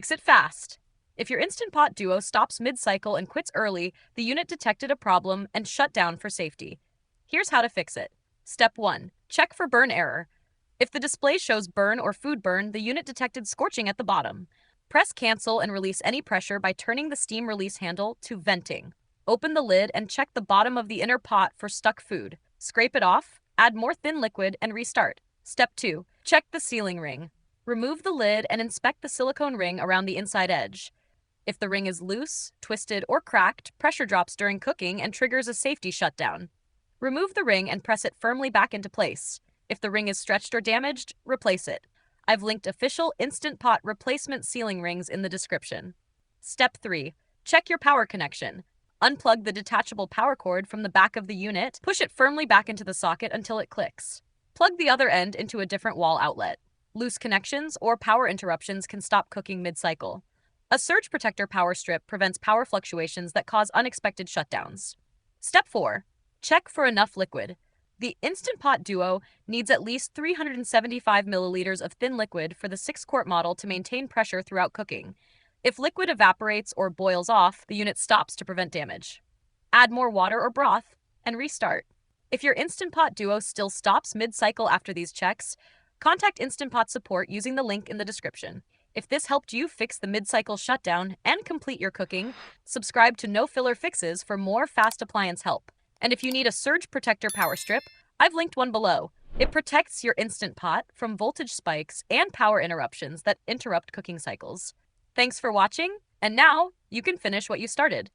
Fix it fast. If your Instant Pot Duo stops mid-cycle and quits early, the unit detected a problem and shut down for safety. Here's how to fix it. Step 1. Check for burn error. If the display shows burn or food burn, the unit detected scorching at the bottom. Press cancel and release any pressure by turning the steam release handle to venting. Open the lid and check the bottom of the inner pot for stuck food. Scrape it off, add more thin liquid, and restart. Step 2. Check the sealing ring. Remove the lid and inspect the silicone ring around the inside edge. If the ring is loose, twisted, or cracked, pressure drops during cooking and triggers a safety shutdown. Remove the ring and press it firmly back into place. If the ring is stretched or damaged, replace it. I've linked official Instant Pot replacement sealing rings in the description. Step 3. Check your power connection. Unplug the detachable power cord from the back of the unit, push it firmly back into the socket until it clicks. Plug the other end into a different wall outlet. Loose connections or power interruptions can stop cooking mid-cycle. A surge protector power strip prevents power fluctuations that cause unexpected shutdowns. Step 4. Check for enough liquid. The Instant Pot Duo needs at least 375 milliliters of thin liquid for the 6-quart model to maintain pressure throughout cooking. If liquid evaporates or boils off, the unit stops to prevent damage. Add more water or broth and restart. If your Instant Pot Duo still stops mid-cycle after these checks, contact Instant Pot support using the link in the description. If this helped you fix the mid-cycle shutdown and complete your cooking, subscribe to No Filler Fixes for more fast appliance help. And if you need a surge protector power strip, I've linked one below. It protects your Instant Pot from voltage spikes and power interruptions that interrupt cooking cycles. Thanks for watching, and now you can finish what you started.